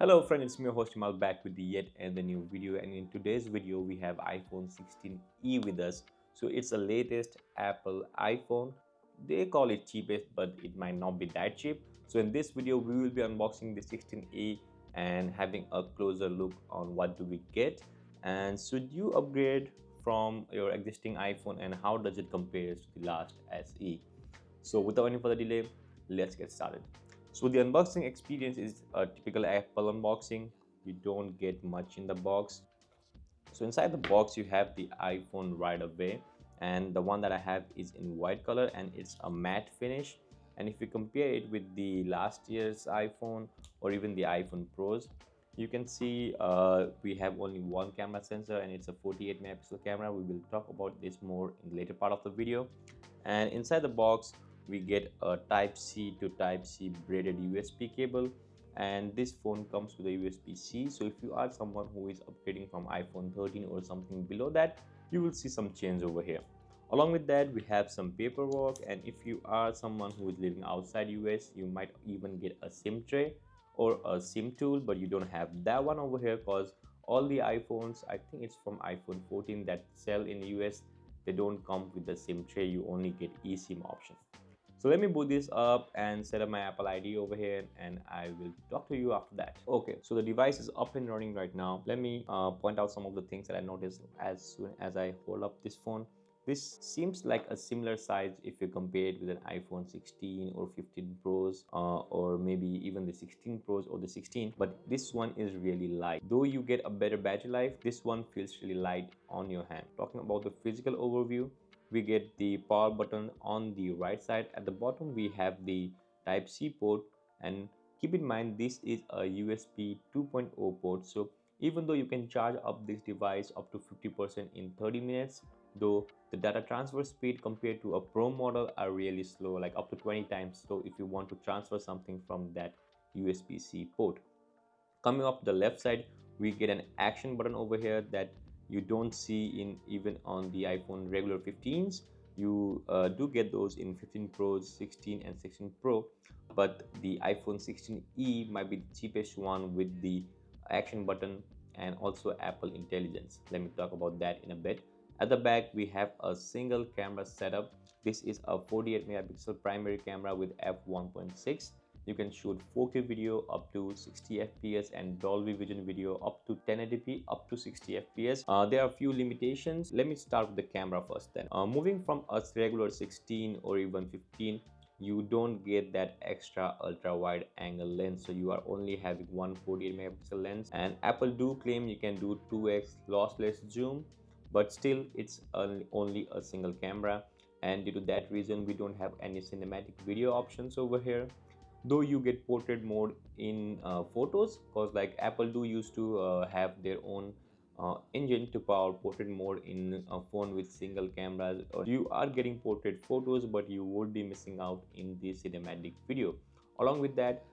Hello friend, it's me your host Jamal back with the yet another new video, and in today's video we have iPhone 16e with us. So it's the latest Apple iPhone. They call it cheapest, but it might not be that cheap. So in this video we will be unboxing the 16e and having a closer look on what do we get and should you upgrade from your existing iPhone and how does it compare to the last SE. So without any further delay, let's get started. So the unboxing experience is a typical Apple unboxing. You don't get much in the box. So inside the box you have the iPhone right away, and the one that I have is in white color and it's a matte finish. And if you compare it with the last year's iPhone or even the iPhone Pros, you can see we have only one camera sensor and it's a 48 megapixel camera. We will talk about this more in the later part of the video. And inside the box we get a type C to type C braided USB cable, and this phone comes with a USB-C. So if you are someone who is upgrading from iPhone 13 or something below that, you will see some change over here. Along with that we have some paperwork, and if you are someone who is living outside US, you might even get a SIM tray or a SIM tool, but you don't have that one over here because all the iPhones, I think it's from iPhone 14 that sell in US, they don't come with the SIM tray. You only get eSIM option. So let me boot this up and set up my Apple ID over here, and I will talk to you after that. Okay, so the device is up and running right now. Let me point out some of the things that I noticed as soon as I hold up this phone. This seems like a similar size if you compare it with an iPhone 16 or 15 Pros, or maybe even the 16 Pros or the 16, but this one is really light. Though you get a better battery life, this one feels really light on your hand. Talking about the physical overview, we get the power button on the right side. At the bottom we have the type C port, and keep in mind this is a USB 2.0 port, so even though you can charge up this device up to 50% in 30 minutes, though the data transfer speed compared to a Pro model are really slow, like up to 20 times slow if you want to transfer something from that USB-C port. Coming up the left side, we get an action button over here that you don't see in even on the iPhone regular 15s. You do get those in 15 Pro, 16 and 16 Pro, but the iPhone 16e might be the cheapest one with the action button and also Apple Intelligence. Let me talk about that in a bit. At the back we have a single camera setup. This is a 48 megapixel primary camera with f1.6. You can shoot 4K video up to 60 fps and Dolby Vision video up to 1080p up to 60 fps. There are a few limitations. Let me start with the camera first then. Moving from a regular 16 or even 15, you don't get that extra ultra wide angle lens, so you are only having one 48 megapixel lens, and Apple do claim you can do 2x lossless zoom, but still it's only a single camera, and due to that reason we don't have any cinematic video options over here. Though you get portrait mode in photos, because like Apple do used to have their own engine to power portrait mode in a phone with single cameras, or you are getting portrait photos but you would be missing out in the cinematic video. Along with that,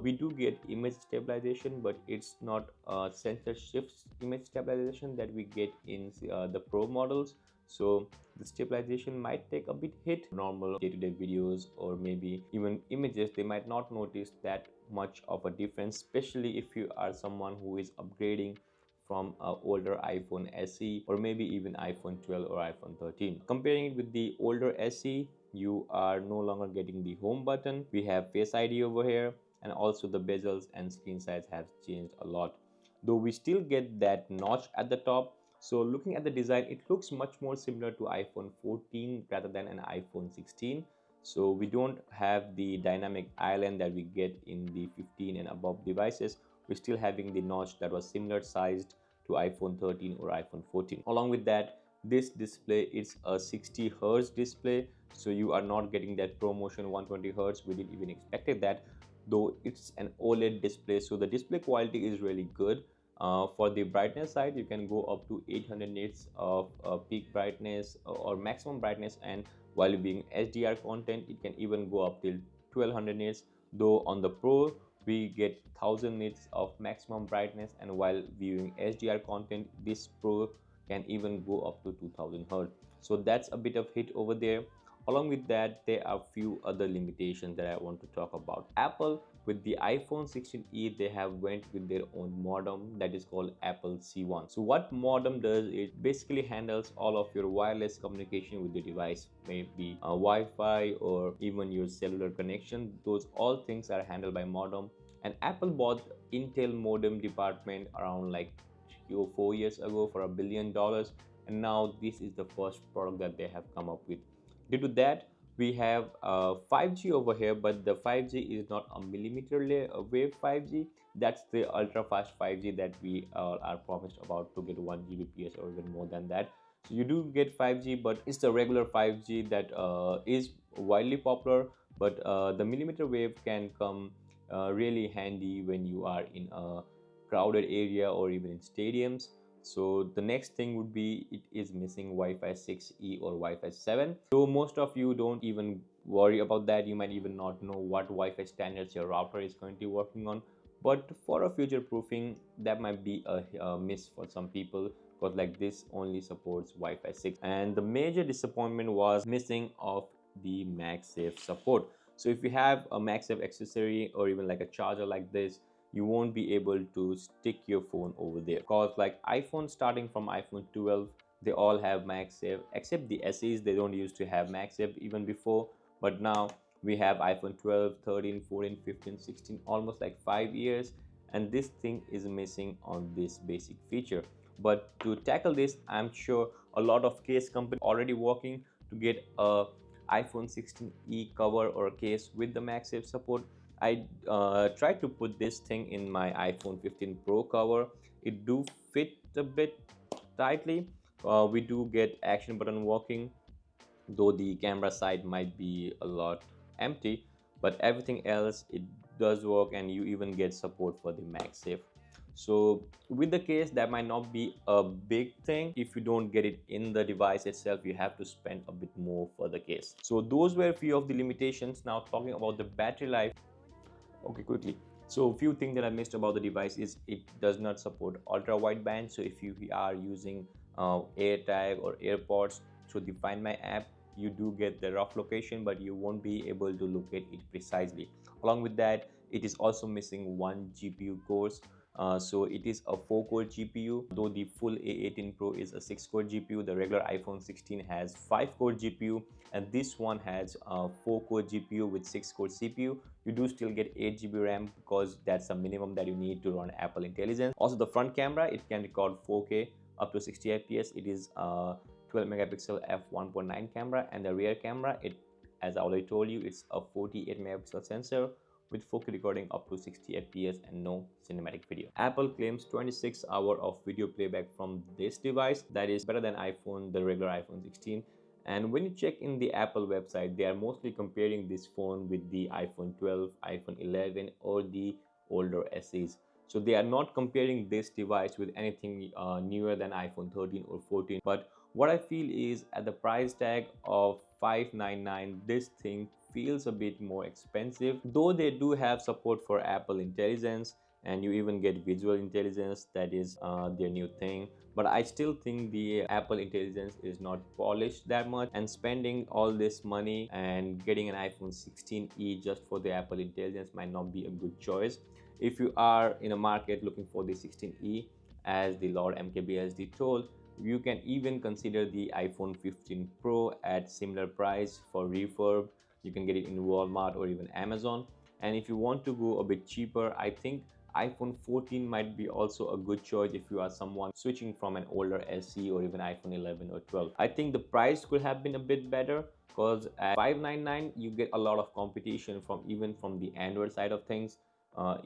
we do get image stabilization, but it's not sensor shift image stabilization that we get in the Pro models. So the stabilization might take a bit hit. Normal day-to-day videos or maybe even images, they might not notice that much of a difference, especially if you are someone who is upgrading from an older iPhone SE or maybe even iPhone 12 or iPhone 13. Comparing it with the older SE, you are no longer getting the home button. We have Face ID over here, and also the bezels and screen size have changed a lot, though we still get that notch at the top. So looking at the design, it looks much more similar to iPhone 14 rather than an iPhone 16. So we don't have the dynamic island that we get in the 15 and above devices. We're still having the notch that was similar sized to iPhone 13 or iPhone 14. Along with that, this display is a 60 Hz display, so you are not getting that ProMotion 120 Hz. We didn't even expected that, though it's an OLED display, so the display quality is really good. For the brightness side, you can go up to 800 nits of peak brightness or maximum brightness, and while viewing HDR content it can even go up till 1200 nits, though on the Pro we get 1000 nits of maximum brightness, and while viewing HDR content this Pro can even go up to 2000 Hz. So that's a bit of hit over there. Along with that, there are few other limitations that I want to talk about. Apple with the iPhone 16e, they have went with their own modem that is called Apple C1. So what modem does, it basically handles all of your wireless communication with the device, maybe Wi-Fi or even your cellular connection. Those all things are handled by modem. And Apple bought Intel modem department around like 3 or 4 years ago for $1 billion, and now this is the first product that they have come up with. Due to that, we have 5G over here, but the 5G is not a millimeter wave 5G. That's the ultra fast 5G that we are promised about, to get 1 Gbps or even more than that. So you do get 5G, but it's the regular 5G that is widely popular. But the millimeter wave can come really handy when you are in a crowded area or even in stadiums. So the next thing would be, it is missing Wi-Fi 6E or Wi-Fi 7. So most of you don't even worry about that. You might even not know what Wi-Fi standards your router is currently working on. But for a future proofing, that might be a miss for some people, because like this only supports Wi-Fi 6. And the major disappointment was missing of the MagSafe support. So if you have a MagSafe accessory or even like a charger like this, you won't be able to stick your phone over there, because like iPhone, starting from iPhone 12, they all have MagSafe, except the SEs. They don't used to have MagSafe even before, but now we have iPhone 12, 13, 14, 15, 16, almost like 5 years, and this thing is missing on this basic feature. But to tackle this, I'm sure a lot of case companies already working to get a iPhone 16e cover or a case with the MagSafe support. I tried to put this thing in my iPhone 15 Pro cover. It do fit a bit tightly. We do get action button working, though the camera side might be a lot empty, but everything else it does work, and you even get support for the MagSafe. So with the case, that might not be a big thing. If you don't get it in the device itself, you have to spend a bit more for the case. So those were a few of the limitations. Now talking about the battery life. Okay, quickly. So a few things that I missed about the device is it does not support ultra wideband. So if you are using AirTag or AirPods through the Find My app, you do get the rough location, but you won't be able to locate it precisely. Along with that, it is also missing one GPU cores. So it is a 4-core GPU, though the full A18 Pro is a 6-core GPU. The regular iPhone 16 has 5-core GPU, and this one has a 4-core GPU with 6-core CPU. You do still get 8 GB RAM, because that's the minimum that you need to run Apple Intelligence. Also, the front camera, it can record 4K up to 60 fps. It is a 12 megapixel f1.9 camera, and the rear camera, it, as I already told you, it's a 48 megapixel sensor with 4K recording up to 60 fps and no cinematic video. Apple claims 26 hours of video playback from this device. That is better than the regular iPhone 16. And when you check in the Apple website, they are mostly comparing this phone with the iPhone 12, iPhone 11, or the older SEs. So they are not comparing this device with anything newer than iPhone 13 or 14. But what I feel is, at the price tag of $599, this thing feels a bit more expensive. Though they do have support for Apple Intelligence, and you even get visual intelligence, that is their new thing. But I still think the Apple Intelligence is not polished that much, and spending all this money and getting an iPhone 16e just for the Apple Intelligence might not be a good choice. If you are in a market looking for the 16e, as the Lord MKBHD told, you can even consider the iPhone 15 Pro at similar price for refurb. You can get it in Walmart or even Amazon. And if you want to go a bit cheaper, I think iPhone 14 might be also a good choice if you are someone switching from an older SE or even iPhone 11 or 12. I think the price could have been a bit better, because at $599 you get a lot of competition from from the Android side of things.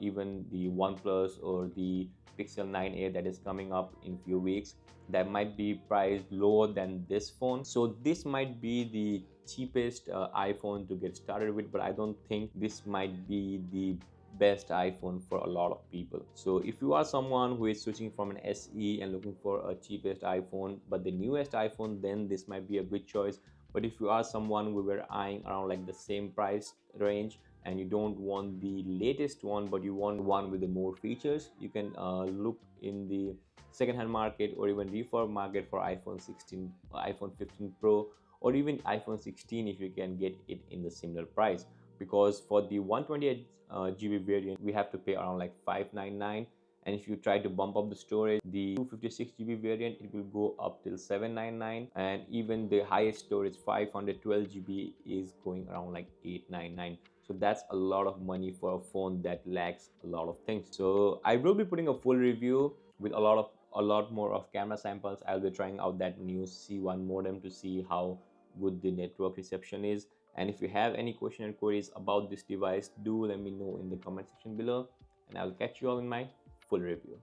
Even the OnePlus or the Pixel 9a that is coming up in few weeks, that might be priced lower than this phone. So this might be the cheapest iPhone to get started with, but I don't think this might be the best iPhone for a lot of people. So if you are someone who is switching from an SE and looking for a cheapest iPhone but the newest iPhone, then this might be a good choice. But if you are someone who were eyeing around like the same price range, and you don't want the latest one but you want one with the more features, you can look in the second-hand market or even refurb market for iPhone 16, iPhone 15 Pro, or even iPhone 16 if you can get it in the similar price. because for the 128 GB variant we have to pay around like 599, and if you try to bump up the storage, the 256 GB variant, it will go up till 799, and even the highest storage 512 GB is going around like 899. So that's a lot of money for a phone that lacks a lot of things. So I will be putting a full review with a lot more of camera samples. I'll be trying out that new C1 modem to see how good the network reception is. And if you have any question and queries about this device, do let me know in the comment section below, and I'll catch you all in my full review.